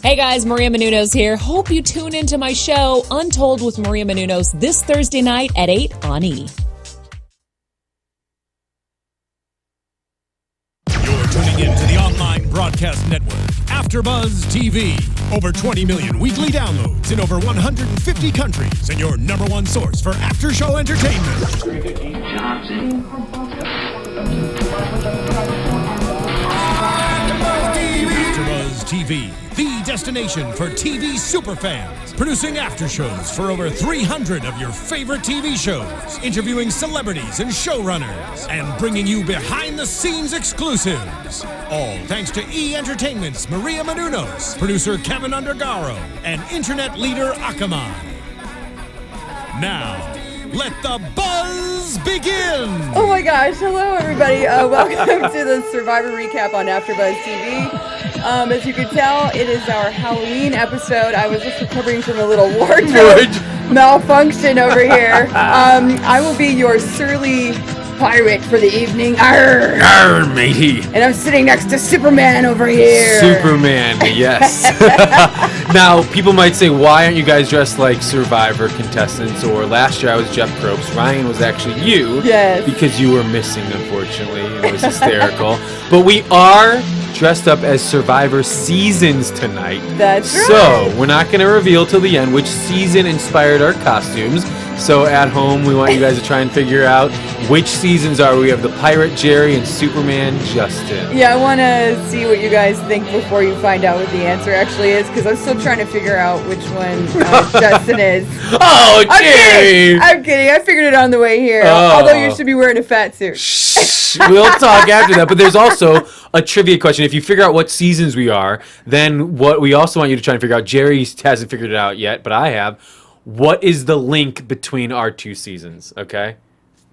Hey guys, Maria Menounos here. Hope you tune into my show, Untold with Maria Menounos, this Thursday night at 8 on E! You're tuning in to the online broadcast network, AFTERBUZZ TV. Over 20 million weekly downloads in over 150 countries, and your number one source for after-show entertainment. AFTERBUZZ TV, the destination for TV superfans. Producing aftershows for over 300 of your favorite TV shows. Interviewing celebrities and showrunners. And bringing you behind-the-scenes exclusives. All thanks to E! Entertainment's Maria Menounos, producer Kevin Undergaro, and internet leader Akamai. Now, let the buzz begin! Oh my gosh, hello everybody. Welcome to the Survivor recap on AFTERBUZZ TV. As you can tell, it is our Halloween episode. I was just recovering from a little wardrobe malfunction over here. I will be your surly pirate for the evening. Arr! Arr, matey. And I'm sitting next to Superman over here. Superman, yes. Now, people might say, why aren't you guys dressed like Survivor contestants? Or last year I was Jeff Probst. Ryan was actually you. Yes. Because you were missing, unfortunately. It was hysterical. But we are dressed up as Survivor seasons tonight. That's right. So, we're not going to reveal till the end which season inspired our costumes. So at home, we want you guys to try and figure out which seasons are. We have the Pirate Jerri and Superman Justin. Yeah, I want to see what you guys think before you find out what the answer actually is, because I'm still trying to figure out which one Justin is. Oh, Jerri! I'm kidding. I figured it on the way here. Oh. Although you should be wearing a fat suit. Shh, we'll talk after that. But there's also a trivia question. If you figure out what seasons we are, then what we also want you to try and figure out, Jerri hasn't figured it out yet, but I have. What is the link between our two seasons? Okay.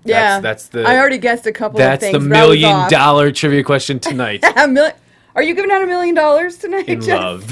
Yeah. That's the. I already guessed a couple of things. That's the $1 million trivia question tonight. Are you giving out $1 million tonight? In love.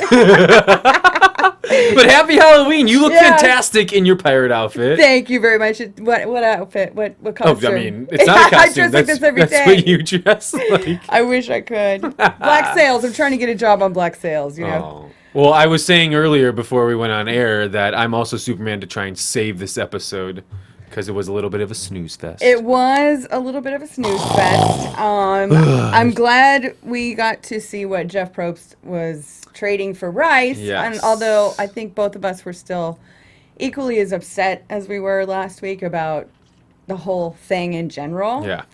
But happy Halloween! You look fantastic in your pirate outfit. Thank you very much. What outfit? What costume? Oh, I mean, it's not a costume. I dress like this every day. That's what you dress like. I wish I could. Black Sails. I'm trying to get a job on Black Sails. You know. Oh. Well, I was saying earlier before we went on air that I'm also Superman to try and save this episode because it was a little bit of a snooze fest. It was a little bit of a snooze fest. I'm glad we got to see what Jeff Probst was trading for Rice. Yes. And although I think both of us were still equally as upset as we were last week about the whole thing in general. Yeah.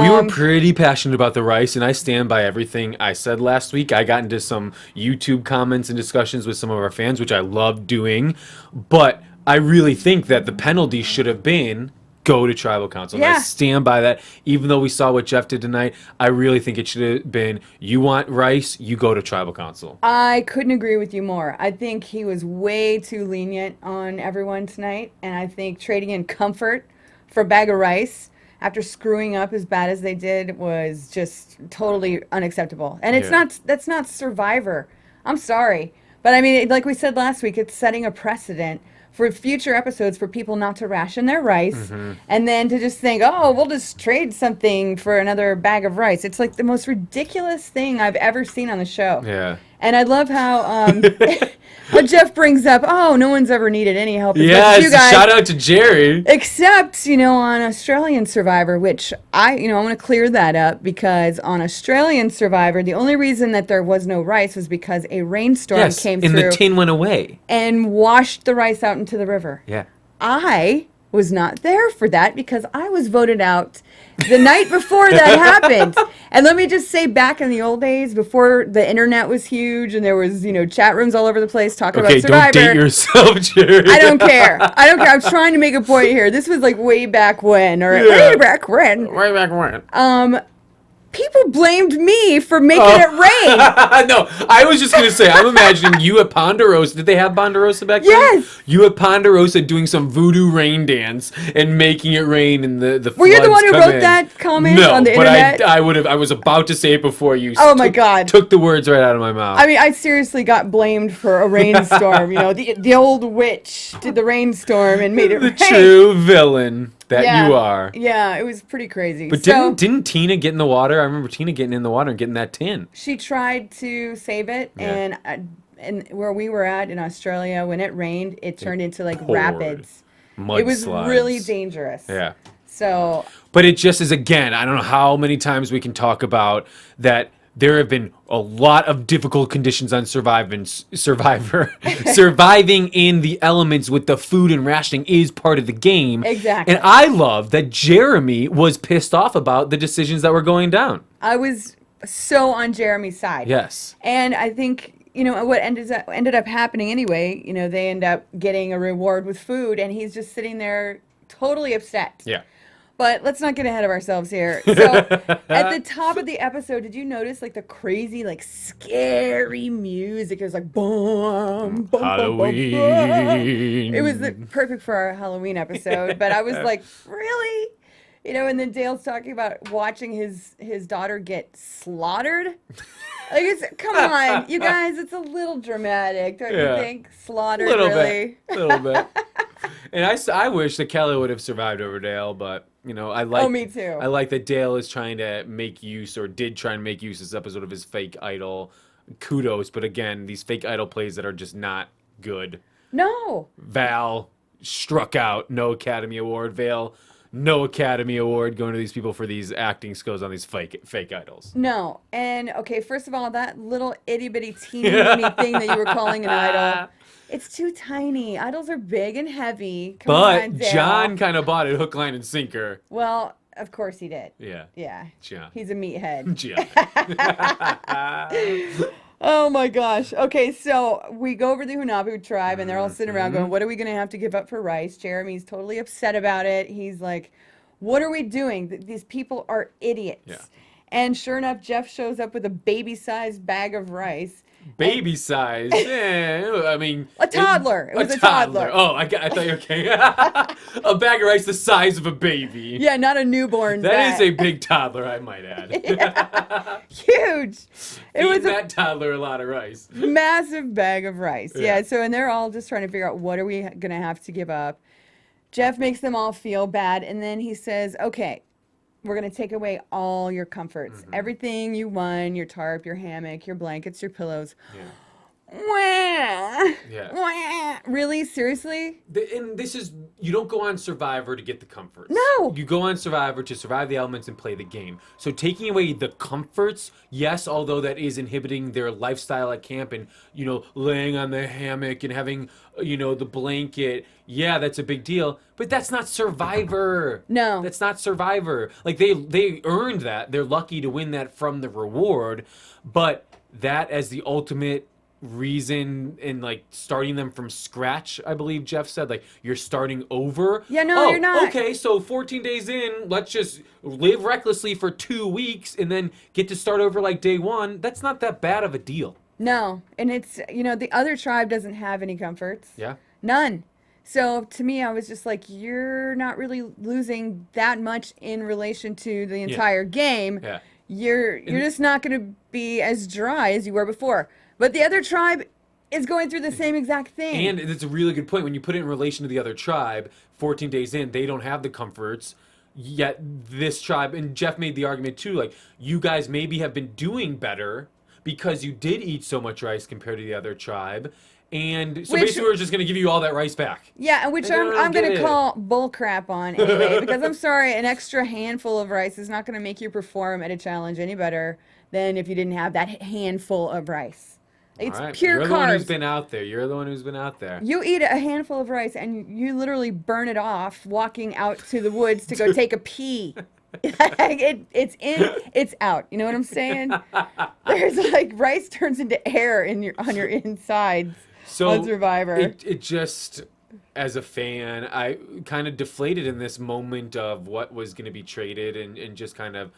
We were pretty passionate about the rice, and I stand by everything I said last week. I got into some YouTube comments and discussions with some of our fans, which I love doing. But I really think that the penalty should have been go to tribal council. Yeah. And I stand by that. Even though we saw what Jeff did tonight, I really think it should have been, you want rice, you go to tribal council. I couldn't agree with you more. I think he was way too lenient on everyone tonight, and I think trading in comfort for a bag of rice after screwing up as bad as they did was just totally unacceptable. And that's not Survivor. I'm sorry. But I mean, like we said last week, it's setting a precedent for future episodes for people not to ration their rice and then to just think, oh, we'll just trade something for another bag of rice. It's like the most ridiculous thing I've ever seen on the show. Yeah. And I love how Jeff brings up, oh, no one's ever needed any help as much Yes, as you guys. shout out to Jerri. Except, on Australian Survivor, which I want to clear that up, because on Australian Survivor, the only reason that there was no rice was because a rainstorm came through. And the tin went away. And washed the rice out into the river. Yeah. I was not there for that because I was voted out the night before that happened. And let me just say, back in the old days, before the internet was huge and there was, chat rooms all over the place talking about Survivor. Okay, don't date yourself, Jerri. I don't care. I'm trying to make a point here. This was like way back when. Way back when. People blamed me for making it rain. No, I was just going to say, I'm imagining you at Ponderosa. Did they have Ponderosa back then? Yes. You at Ponderosa doing some voodoo rain dance and making it rain and the floods. Were you the one who wrote that comment on the internet? No, but I was about to say it before you my God. took the words right out of my mouth. I mean, I seriously got blamed for a rainstorm. The old witch did the rainstorm and made it rain. The true villain. that you are. Yeah, it was pretty crazy. But so, didn't Tina get in the water? I remember Tina getting in the water and getting that tin. she tried to save it, and where we were at in Australia, when it rained, it turned into like poured. rapids. It was Mudslides. really dangerous. Yeah. So, But it just is, again, I don't know how many times we can talk about that there have been a lot of difficult conditions on Survivor. Surviving in the elements with the food and rationing is part of the game. Exactly. And I love that Jeremy was pissed off about the decisions that were going down. I was so on Jeremy's side. Yes. And I think, you know, what ended up happening anyway, you know, they end up getting a reward with food, and he's just sitting there totally upset. Yeah. But let's not get ahead of ourselves here. So at the top of the episode, did you notice like the crazy, like scary music? It was like boom, boom, Halloween. boom, boom. It was perfect for our Halloween episode. But I was like, really? You know, and then Dale's talking about watching his daughter get slaughtered. Like, come on, you guys, it's a little dramatic, don't you think? Slaughtered, really? A little bit. And I wish that Kelly would have survived over Dale, but, you know, I like... Oh, me too. I like that Dale is trying to make use, or did try and make use this episode of his fake idol. Kudos, but again, these fake idol plays that are just not good. No. Val struck out, no Academy Award. Vale, no Academy Award going to these people for these acting skills on these fake idols. No. And, okay, first of all, that little itty-bitty teeny-weeny thing that you were calling an idol, it's too tiny. Idols are big and heavy. Come on, But Dale. John kind of bought it hook, line, and sinker. Well, of course he did. Yeah. Yeah. John. He's a meathead. John. Oh my gosh. Okay, so we go over the Hunapu tribe, and they're all sitting around going, what are we going to have to give up for rice? Jeremy's totally upset about it. He's like, what are we doing? These people are idiots. Yeah. And sure enough, Jeff shows up with a baby-sized bag of rice. Baby size. Yeah, I mean... A toddler. It was a toddler. Oh, I thought you were okay. A bag of rice the size of a baby. Yeah, not a newborn. That is a big toddler, I might add. Yeah. Huge. It was that toddler a lot of rice. massive bag of rice. Yeah, so, and they're all just trying to figure out what are we going to have to give up. Jeff makes them all feel bad, and then he says, okay, we're going to take away all your comforts. Everything you won, your tarp, your hammock, your blankets, your pillows. Yeah. Wah, Yeah. wah. Really? Seriously? And this is, you don't go on Survivor to get the comforts. No. You go on Survivor to survive the elements and play the game. So taking away the comforts, yes, although that is inhibiting their lifestyle at camp and, you know, laying on the hammock and having, you know, the blanket. Yeah, that's a big deal. But that's not Survivor. No. That's not Survivor. Like, they earned that. They're lucky to win that from the reward. But that as the ultimate reason in like starting them from scratch, I believe Jeff said, like, you're starting over. Yeah, no, you're not. Okay, so 14 days in, let's just live recklessly for 2 weeks and then get to start over like day one. That's not that bad of a deal. No. And it's, you know, the other tribe doesn't have any comforts. Yeah. None. So to me, I was just like, you're not really losing that much in relation to the entire game. Yeah. You're just not going to be as dry as you were before. But the other tribe is going through the same exact thing. And it's a really good point. When you put it in relation to the other tribe, 14 days in, they don't have the comforts. Yet this tribe, and Jeff made the argument too, like, you guys maybe have been doing better because you did eat so much rice compared to the other tribe. And so basically we're just going to give you all that rice back. Yeah, and which I'm going to call bull crap on anyway, because I'm sorry, an extra handful of rice is not going to make you perform at a challenge any better than if you didn't have that handful of rice. It's pure You're carbs. the one who's been out there. You're the one who's been out there. You eat a handful of rice and you literally burn it off walking out to the woods to go take a pee. It's in, it's out. You know what I'm saying? There's like rice turns into air on your insides on Survivor. It just, as a fan, I kind of deflated in this moment of what was going to be traded and just kind of.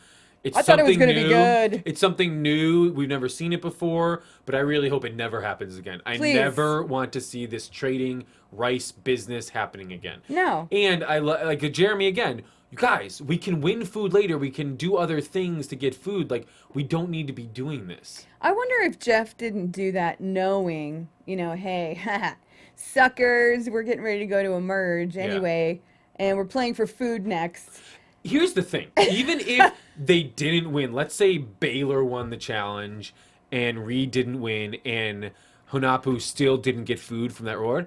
I thought it was going to be good. It's something new. We've never seen it before, but I really hope it never happens again. Please. I never want to see this trading rice business happening again. No. And I like Jeremy again. You guys, we can win food later. We can do other things to get food. Like, we don't need to be doing this. I wonder if Jeff didn't do that knowing, you know, hey, suckers, we're getting ready to go to a merge anyway. and we're playing for food next. Here's the thing. Even if they didn't win, let's say Baylor won the challenge and Reed didn't win and Hunapu still didn't get food from that reward,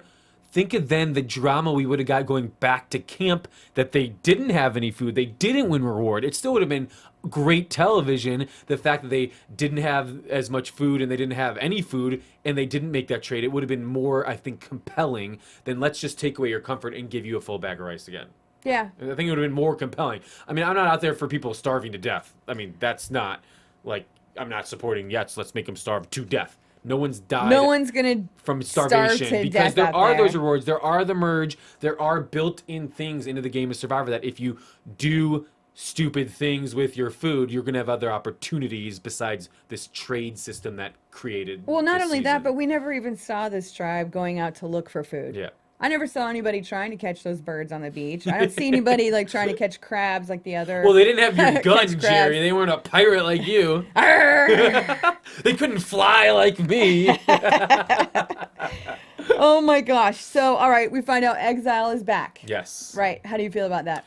think of then the drama we would have got going back to camp that they didn't have any food, they didn't win reward. It still would have been great television, the fact that they didn't have as much food and they didn't have any food and they didn't make that trade. It would have been more, I think, compelling than let's just take away your comfort and give you a full bag of rice again. Yeah. I think it would have been more compelling. I mean, I'm not out there for people starving to death. I mean, that's not, like, I'm not supporting, yes, let's make them starve to death. No one's died. No one's gonna from starvation starve to because death there out are there. those rewards. There are the merge. There are built-in things into the game of Survivor that if you do stupid things with your food, you're gonna have other opportunities besides this trade system that created. Well, not this only that, season. but we never even saw this tribe going out to look for food. Yeah. I never saw anybody trying to catch those birds on the beach. I don't see anybody like trying to catch crabs like the other. Well, they didn't have your gun, catch crabs. Jerry. They weren't a pirate like you. They couldn't fly like me. Oh my gosh. So, all right, we find out Exile is back. Yes. Right. How do you feel about that?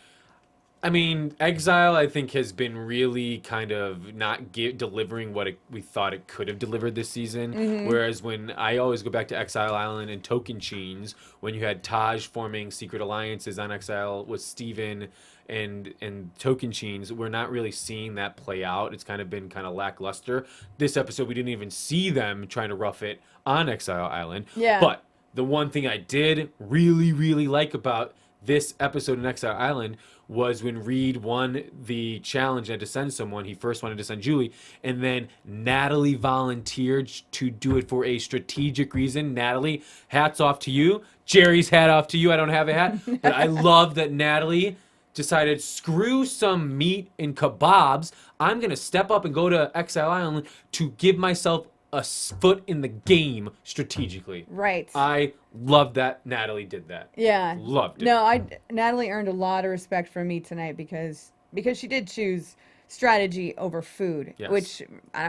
I mean, Exile, I think, has been really kind of not delivering what we thought it could have delivered this season. Mm-hmm. Whereas when I always go back to Exile Island and Token Chains, when you had Taj forming secret alliances on Exile with Steven and Token Chains, we're not really seeing that play out. It's kind of been kind of lackluster. This episode, we didn't even see them trying to rough it on Exile Island. Yeah. But the one thing I did really, really like about this episode in Exile Island was when Reed won the challenge and had to send someone. He first wanted to send Julie, and then Natalie volunteered to do it for a strategic reason. Natalie, hats off to you. Jerry's hat off to you. I don't have a hat, but I love that Natalie decided, screw some meat and kebabs. I'm going to step up and go to Exile Island to give myself a foot in the game strategically. Right. I love that Natalie did that. Yeah. Loved it. No, Natalie earned a lot of respect from me tonight because she did choose strategy over food, Yes. which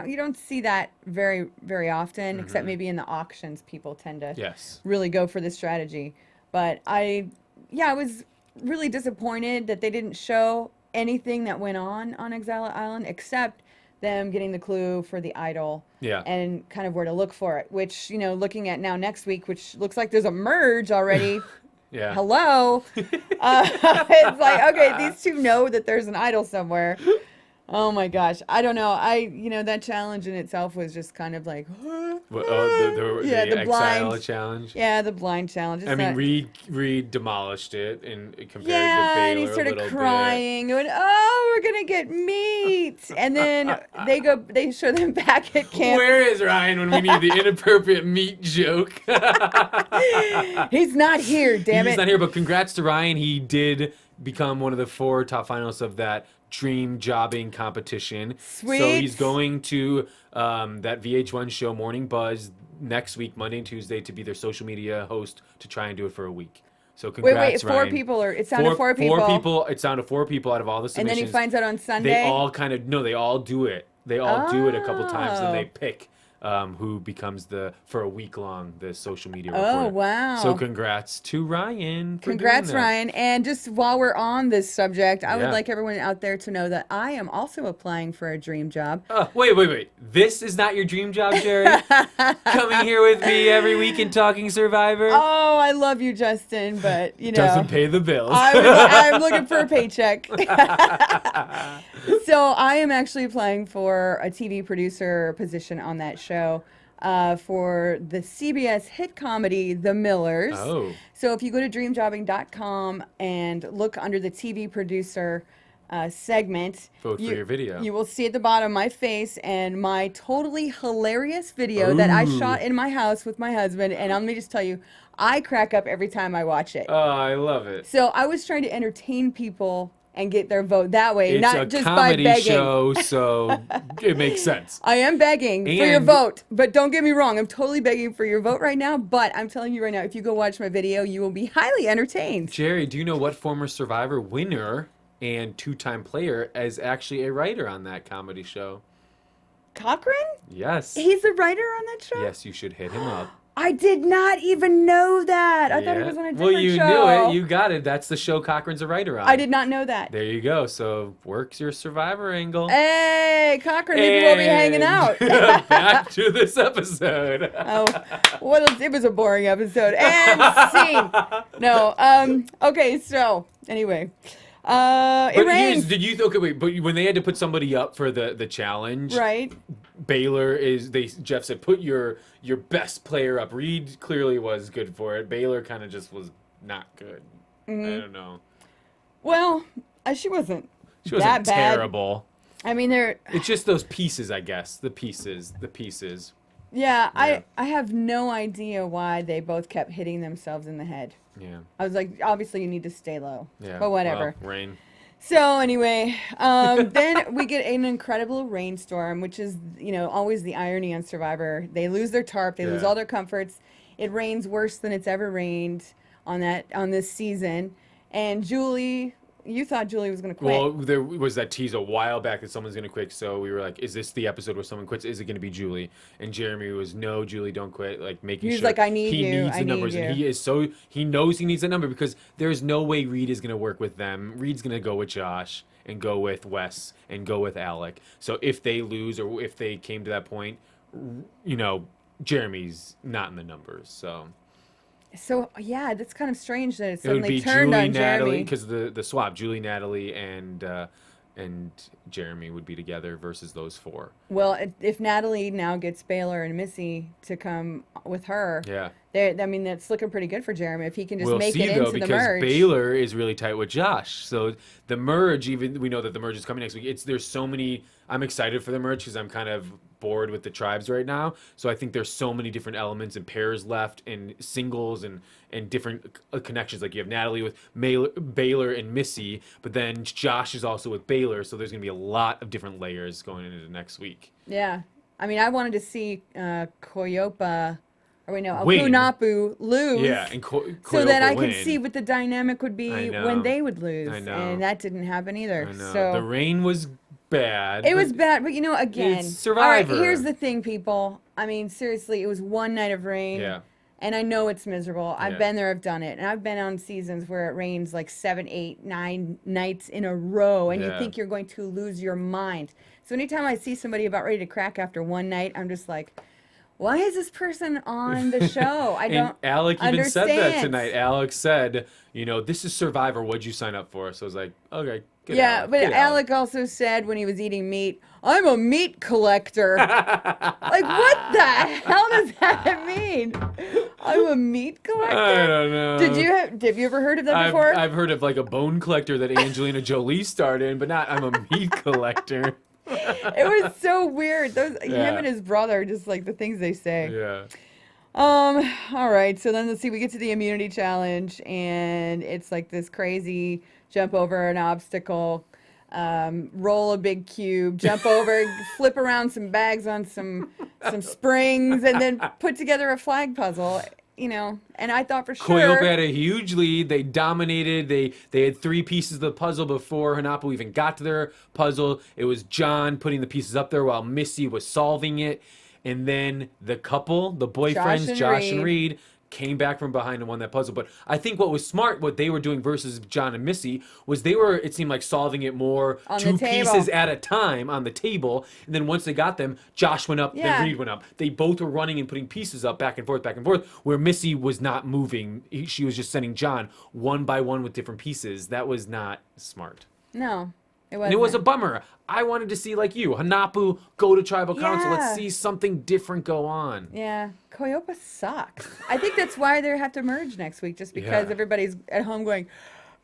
you don't see that very, very often, Mm-hmm. except maybe in the auctions, people tend to Yes. really go for the strategy. But I was really disappointed that they didn't show anything that went on Exile Island except them getting the clue for the idol. Yeah. And kind of where to look for it, which, looking at now next week, which looks like there's a merge already. Yeah. Hello. It's like, okay, these two know that there's an idol somewhere. Oh my gosh. I don't know. That challenge in itself was just kind of like, Well, the Exile blind challenge. yeah, the blind challenge. It's I mean, not- Reed demolished it and compared yeah, to Baylor and he a started little crying, going, "Oh, we're gonna get meat," and then they show them back at bit. camp. Where is Ryan when we need the inappropriate meat joke? He's not here, damn He's it. not here, but congrats to Ryan. He did become one of the 4 top finalists of that dream jobbing competition. Sweet. So he's going to that VH1 show Morning Buzz next week, Monday and Tuesday, to be their social media host to try and do it for a week. So congrats, Wait, Ryan. 4 people, or it's down to 4 people. 4 people. It's down to 4 people out of all the And submissions. then he finds out on Sunday. They all they all do it. They all do it a couple times, and they Oh. pick who becomes for a week long the social media Oh, reporter. wow. So congrats to Ryan. For Congrats, doing that. Ryan. And just while we're on this subject, I would Yeah. like everyone out there to know that I am also applying for a dream job. Wait. This is not your dream job, Jerry? Coming here with me every week and talking Survivor? Oh, I love you, Justin, but Doesn't pay the bills. I'm looking for a paycheck. So I am actually applying for a TV producer position on that show for the CBS hit comedy The Millers. Oh. So if you go to dreamjobbing.com and look under the TV producer segment, Vote for your video. you will see at the bottom my face and my totally hilarious video that I Ooh. shot in my house with my husband. And let me just tell you, I crack up every time I watch it. Oh, I love it. So I was trying to entertain people and get their vote that way, It's not a just by comedy begging. show, so it makes sense. I am begging for your And- vote, but don't get me wrong. I'm totally begging for your vote right now, but I'm telling you right now, if you go watch my video, you will be highly entertained. Jerry, do you know what former Survivor winner and 2-time player is actually a writer on that comedy show? Cochran? Yes. He's the writer on that show? Yes, you should hit him up. I did not even know that. I thought it was on a different Well, you show. knew it. You got it. That's the show Cochran's a writer on. I did not know that. There you go. So works your Survivor angle. Hey, Cochran, maybe we'll be hanging out. Back to this episode. Oh, well, it was a boring episode. And scene. No. Okay. So anyway, it rains. Did you okay? Wait, but when they had to put somebody up for the challenge, Right. Baylor Jeff said put your best player up. Reed clearly was good for it. Baylor kind of just was not good. Mm-hmm. I don't know. Well, she wasn't. She wasn't that bad. terrible. I mean, It's just those pieces, I guess. The pieces. Yeah, Yeah. I have no idea why they both kept hitting themselves in the head. Yeah. I was like, obviously you need to stay low. Yeah. But whatever. Well, rain. So anyway, then we get an incredible rainstorm, which is, always the irony on Survivor. They lose their tarp, they lose Yeah. all their comforts. It rains worse than it's ever rained on this season. And Julie, you thought Julie was going to quit. Well, there was that tease a while back that someone's going to quit, so we were like, is this the episode where someone quits? Is it going to be Julie? And Jeremy was, no, Julie, don't quit, like making He was sure like, I need he you, needs I the need numbers. And you. he knows he needs that number because there's no way Reed is going to work with them. Reed's going to go with Josh and go with Wes and go with Alec. So if they lose or if they came to that point, Jeremy's not in the numbers, so... So, yeah, that's kind of strange that it It would suddenly be turned Julie, on Natalie, Jeremy. because the swap, Julie, Natalie, and Jeremy would be together versus those four. Well, if Natalie now gets Baylor and Missy to come with her, Yeah. that's looking pretty good for Jeremy if he can just We'll make see, it though, into the because merge. Baylor is really tight with Josh. So the merge, even we know that the merge is coming next week. There's so many. I'm excited for the merge because I'm kind of bored with the tribes right now. So I think there's so many different elements and pairs left and singles and different connections. Like you have Natalie with Baylor and Missy, but then Josh is also with Baylor. So there's going to be a lot of different layers going into next week. Yeah. I mean, I wanted to see Koyopa, Win. Kunapu lose. Yeah, and so that I win. could see what the dynamic would be I know. when they would lose. I know. And that didn't happen either. I know. So The rain was bad. it was bad, but again, It's Survivor. All right, here's the thing, people. I mean, seriously, it was one night of rain. Yeah. And I know it's miserable. I've Yeah. been there, I've done it. And I've been on seasons where it rains like 7, 8, 9 nights in a row, and you Yeah. think you're going to lose your mind. So anytime I see somebody about ready to crack after one night, I'm just like, why is this person on the show? I don't And Alec even said that understand. tonight. Alec said, this is Survivor. What'd you sign up for? So I was like, okay, good. Yeah, Alec, but good Alec also said when he was eating meat, I'm a meat collector. Like, what the hell does that mean? I'm a meat collector? I don't know. Have you ever heard of that before? I've heard of like a bone collector that Angelina Jolie starred in, but not I'm a meat collector. It was so weird. Him Yeah. and his brother, just like the things they say. Yeah. All right. So then let's see. We get to the immunity challenge, and it's like this crazy jump over an obstacle, roll a big cube, jump over, flip around some bags on some springs, and then put together a flag puzzle. And I thought for sure. Coyote had a huge lead. They dominated. They had 3 pieces of the puzzle before Hanapo even got to their puzzle. It was John putting the pieces up there while Missy was solving it. And then the couple, the boyfriends, Josh and Reed, came back from behind and won that puzzle. But I think what was smart, what they were doing versus John and Missy, was it seemed like solving it more On the 2 table. pieces at a time on the table. And then once they got them, Josh went up, Yeah. then Reed went up. They both were running and putting pieces up back and forth, where Missy was not moving. She was just sending John one by one with different pieces. That was not smart. No, it wasn't. And it was a bummer. I wanted to see, like you, Hanapu go to Tribal Council. Yeah. Let's see something different go on. Yeah, Coyopa sucks. I think that's why they have to merge next week, just because Yeah. everybody's at home going,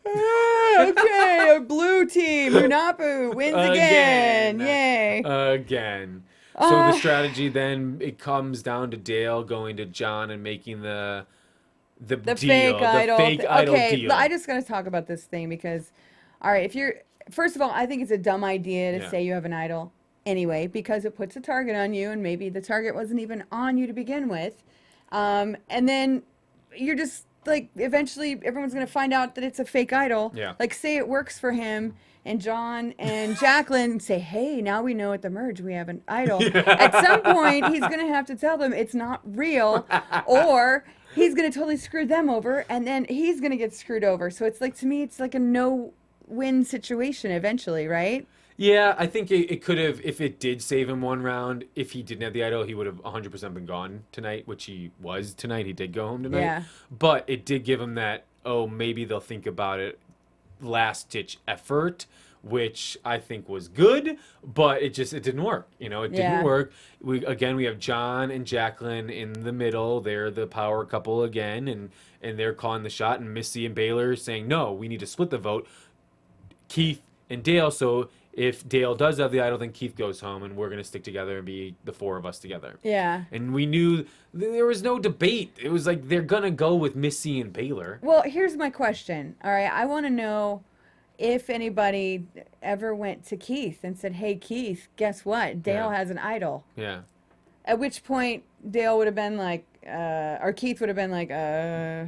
okay, a blue team, Unapu wins again. Yay. Again. So the strategy then, it comes down to Dale going to John and making the deal, fake idol. the fake idol Okay, deal. I just got to talk about this thing because, all right, first of all, I think it's a dumb idea to Yeah. say you have an idol anyway, because it puts a target on you, and maybe the target wasn't even on you to begin with. And then you're just like, eventually everyone's going to find out that it's a fake idol. Yeah. Like, say it works for him and John and Jacqueline say, hey, now we know at the merge we have an idol. At some point, he's going to have to tell them it's not real, or he's going to totally screw them over, and then he's going to get screwed over. So it's like, to me, it's like a no-win situation eventually, right? Yeah, I think it could have, if it did save him one round, if he didn't have the idol, he would have 100% been gone tonight, which he was tonight. He did go home tonight. Yeah. But it did give him that, oh, maybe they'll think about it, last-ditch effort, which I think was good, but it didn't work. It didn't work. We have John and Jacqueline in the middle. They're the power couple again, and they're calling the shot, and Missy and Baylor saying, no, we need to split the vote. Keith and Dale, so if Dale does have the idol, then Keith goes home, and we're going to stick together and be the four of us together. Yeah. And we knew there was no debate. It was like they're going to go with Missy and Baylor. Well, here's my question. All right, I want to know if anybody ever went to Keith and said, hey, Keith, guess what? Dale has an idol. Yeah. At which point, Dale would have been like, or Keith would have been like, I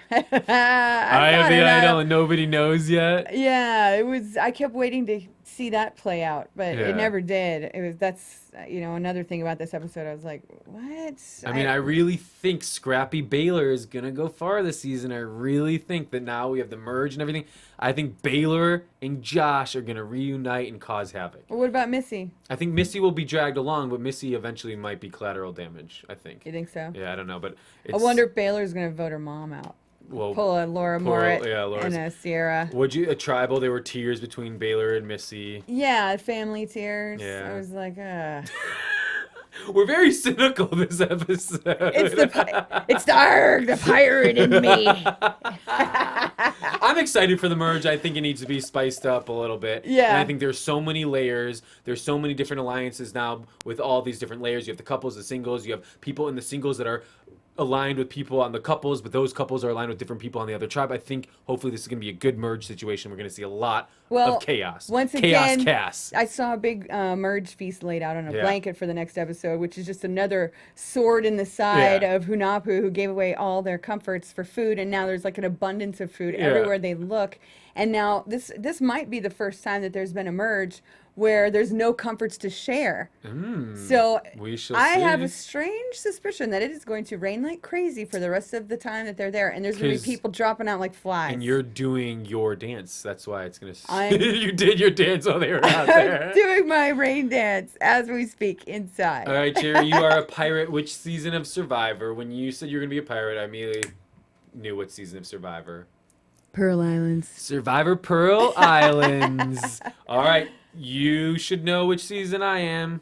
have the idol and nobody knows yet. Yeah, it was. I kept waiting to see that play out, but it never did. That's another thing about this episode. I was like, what? I mean, I really think Scrappy Baylor is gonna go far this season. I really think that now we have the merge and everything. I think Baylor and Josh are gonna reunite and cause havoc. Well, what about Missy? I think Missy will be dragged along, but Missy eventually might be collateral damage. I think. You think so? Yeah, I don't know, but I wonder if Baylor's gonna vote her mom out. Well, pull a Laura Moritz and a Sierra. A tribal? There were tears between Baylor and Missy. Yeah, family tears. Yeah. I was like, We're very cynical this episode. It's the pirate in me. I'm excited for the merge. I think it needs to be spiced up a little bit. Yeah. And I think there's so many layers. There's so many different alliances now with all these different layers. You have the couples, the singles. You have people in the singles that are aligned with people on the couples, but those couples are aligned with different people on the other tribe. I think hopefully this is going to be a good merge situation. We're going to see a lot of chaos. Once again, chaos. I saw a big merge feast laid out on a blanket for the next episode, which is just another sword in the side of Hunahpu, who gave away all their comforts for food, and now there's like an abundance of food everywhere they look. And now this might be the first time that there's been a merge where there's no comforts to share. So we shall I see. have a strange suspicion that it is going to rain like crazy for the rest of the time that they're there, and there's going to be people dropping out like flies. And you're doing your dance. That's why it's going to... You did your dance while they were out there. I'm doing my rain dance as we speak inside. All right, Jerri, you are a pirate. Which season of Survivor? When you said you were going to be a pirate, I immediately knew what season of Survivor. Pearl Islands. Survivor Pearl Islands. All right. You should know which season I am.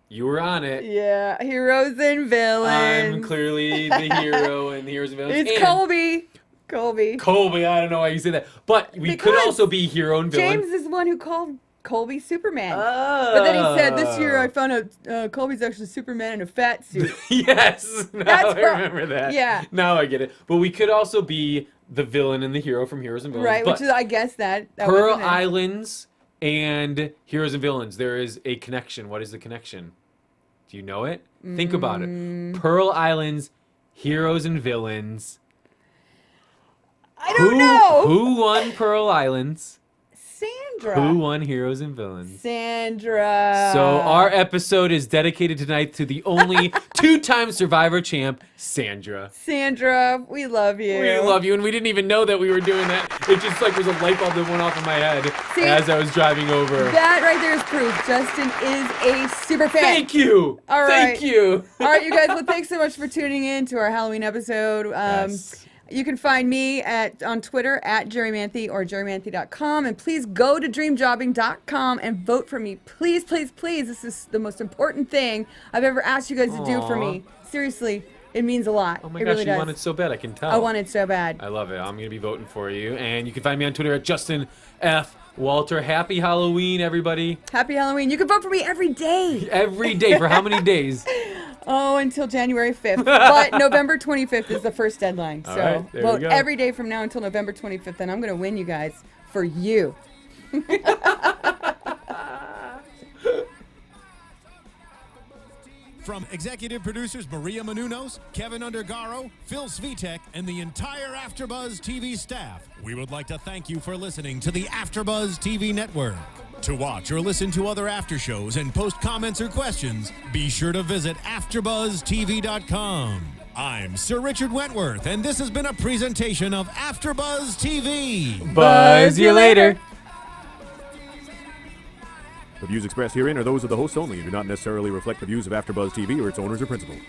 You were on it. Yeah, heroes and villains. I'm clearly the hero in Heroes and Villains. It's Colby. Colby, I don't know why you say that. But we could also be hero and villain. James is the one who called Colby Superman. Oh. But then he said, this year I found out Colby's actually Superman in a fat suit. Yes. Now I remember that. Yeah. Now I get it. But we could also be the villain and the hero from Heroes and Villains. Right, which is, I guess that Pearl Islands and Heroes and Villains, there is a connection. What is the connection? Do you know it? Think about it. Pearl Islands, Heroes and Villains. I don't know. Who won Pearl Islands? Sandra. Who won Heroes and Villains? Sandra. So our episode is dedicated tonight to the only two-time Survivor champ, Sandra. Sandra, we love you. We love you, and we didn't even know that we were doing that. It just like was a light bulb that went off in my head as I was driving over. That right there is proof. Justin is a super fan. Thank you. All right. Thank you. All right, you guys. Well, thanks so much for tuning in to our Halloween episode. Yes. You can find me on Twitter at Jerri Manthey or jerrimanthey.com. And please go to dreamjobbing.com and vote for me. Please, please, please. This is the most important thing I've ever asked you guys to do for me. Seriously, it means a lot. Oh my gosh, really you want it so bad. I can tell. I want it so bad. I love it. I'm going to be voting for you. And you can find me on Twitter at Justin F. Walter. Happy Halloween, everybody. Happy Halloween. You can vote for me every day. Every day. For how many days? Oh, until January 5th. But November 25th is the first deadline. So right, vote every day from now until November 25th, and I'm going to win you guys for you. From executive producers Maria Menounos, Kevin Undergaro, Phil Svitek, and the entire AfterBuzz TV staff, we would like to thank you for listening to the AfterBuzz TV network. To watch or listen to other after shows and post comments or questions, be sure to visit AfterBuzzTV.com. I'm Sir Richard Wentworth, and this has been a presentation of AfterBuzz TV. Buzz you later. The views expressed herein are those of the hosts only and do not necessarily reflect the views of AfterBuzz TV or its owners or principals.